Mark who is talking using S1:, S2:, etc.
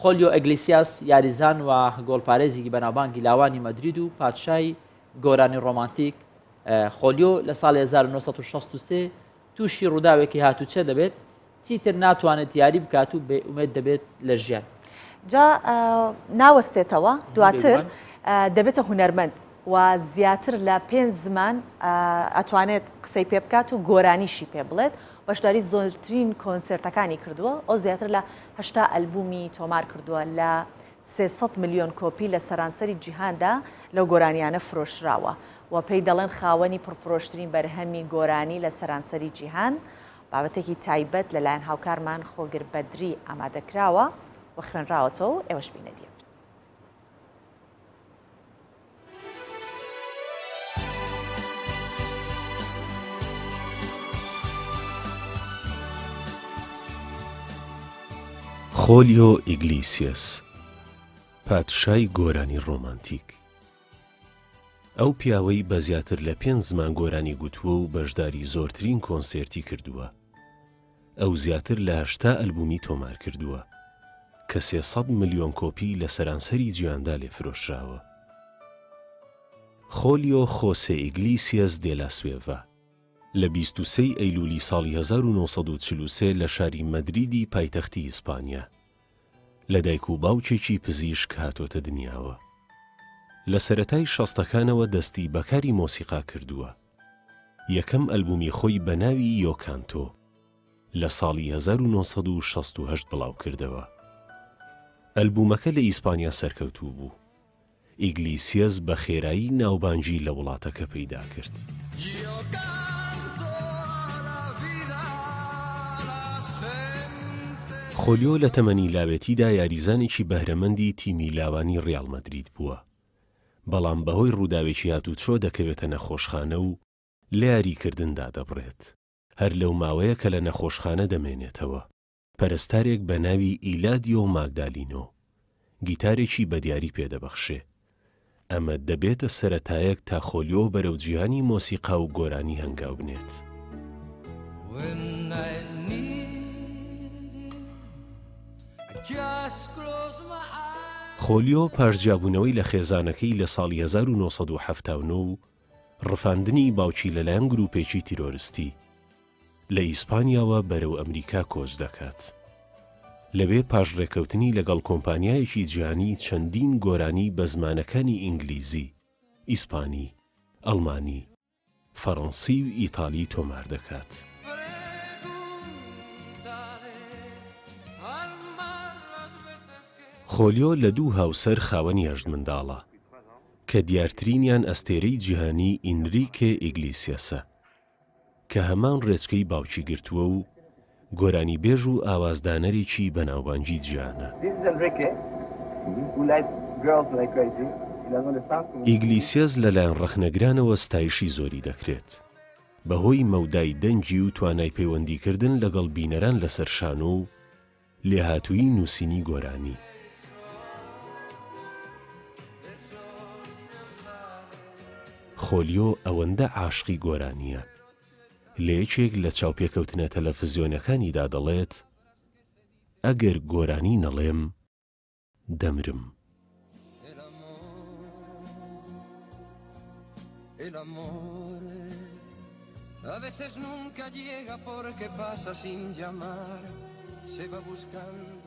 S1: خۆلیۆ ئەگلیسیاس یاریزان و گۆڵپارێزێکی بەناوبانگی لاوانی مەدرید و پادشای گۆرانی ڕۆمانتیک. خۆلیۆ لە ساڵی 1963 تووشی ڕووداوێکی هاتوچە دەبێت، چیتر ناتوانێت یاری بکات و بێئومێد دەبێت لە ژیان.
S2: جا ناوەستێتەوە دواتر دەبێتە هونەرمەند و زیاتر لە 5 زمان ئەتوانێت قسەی پێ بکات و گۆرانیشی پێ بڵێت. بەشداری زۆرترین کۆنسرتەکانی کردووە، ئەو زیاتر لە 8 ئەلبومی تۆمار کردووە لە 300 میلیۆن کۆپی لە سەرانسەری جیهاندا لەو گۆرانیانە فرۆشراوە و پێی دەڵێن خاوەنی پڕفرۆشترین بەرهەمی گۆرانی لە سەرانسەری جیهان. بابەتێکی تایبەت لەلایەن هاوکارمان خۆگر بەدری ئامادەکراوە و خوێنراوەتەوە ئێوەش بینەریە.
S3: خۆلیۆ ئیگلیسیاس، پادشای گۆرانی ڕۆمانتیک. ئەو پیاوەی بە زیاتر لە 5 زمان گۆرانی گوتووە و بەشداری زۆرترین کۆنسێرتی کردووە. ئەو زیاتر لە 8 ئەلبومی تۆمار کردووە کە 300 میلیۆن کۆپی لە سەرانسەری جیهاندا لێفرۆشراوە. خۆلیۆ خۆسێ ئیگلیسیاس دێ لا سوێڤا لە 23 ئەیلولی ساڵی 1943 لە شاری مەدریدی پایتەختی ئیسپانیا لە دایک و باوکێکی پزیشک هاتۆتە دنیاوە. لە سەرەتای 60ەکانەوە دەستی بەکاری مۆسیقا کردووە. یەکەم ئەلبومی خۆی بە ناوی یۆکانتۆ لە ساڵی 1968 بڵاو کردەوە. ئەلبومەکە لە ئیسپانیا سەرکەوتوو بوو. ئیگلیسیاس بە خێرایی ناوبانگی لە وڵاتەکە پەیدا کرد. خۆلیۆ لە تەمەنی لاوێتیدا یاریزانێکی بەهرەمەندی تیمی لاوانی ڕیال مەدرید بووە، بەڵام بەهۆی ڕووداوێکی هاتوچۆ دەکەوێتە نەخۆشخانە و لە یاریکردندا دەبڕێت. هەر لەو ماوەیە کە لە نەخۆشخانە دەمێنێتەوە، پەرستارێک بە ناوی ئیلادیۆ ماگدالینۆ گیتارێکی بە دیاری پێدەبەخشێ. ئەمە دەبێتە سەرەتایەک تا خۆلیۆ بەرەو جیهانی مۆسیقا و گۆرانی هەنگاو بنێت. خۆلیۆ پاشجابوونەوەی لە خێزانەکەی لە ساڵی 1970 و ڕفاندنی باوکی لەلایەن گروپێکی تیرۆریستی لە ئیسپانیاوە بەرەو ئەمریکا کۆچ دەکات. لەوێ پاشڕێکەوتنی لەگەڵ کۆمپانیایەکی جیهانی چەندین گۆرانی بە زمانەکانی ئینگلیزی، ئیسپانی، ئەڵمانی، فەڕەنسی و ئیتالی تۆمار دەکات. خۆلیۆ لە 2 هاوسەر خاوەنی 8 منداڵە کە دیارترینیان ئەستێرەی جیهانی ئینریکێ ئیگلیسیاسە کە هەمان ڕێچکەی باوکی گرتووە و گۆرانی بێژ و ئاوازدانەرێکی بەناوبانگی جیهانە. ئیگلیسیاس لەلایەن ڕەخنەگرانەوە ستایشی زۆری دەکرێت بەهۆی مەودای دەنگی و توانای پەیوەندیکردن لەگەڵ بینەران لەسەر شانۆ و لێهاتووی نووسینی گۆرانی. خۆلیۆ ئەوەندە عاشقی گۆرانیە لە یەکێک لە چاوپێکەوتنە تەلەڤیزیۆنەکانیدا دەڵێت ئەگەر گۆرانی نەڵێم دەمرم.
S4: A veces nunca llega porque pasa sin llamar, se va buscando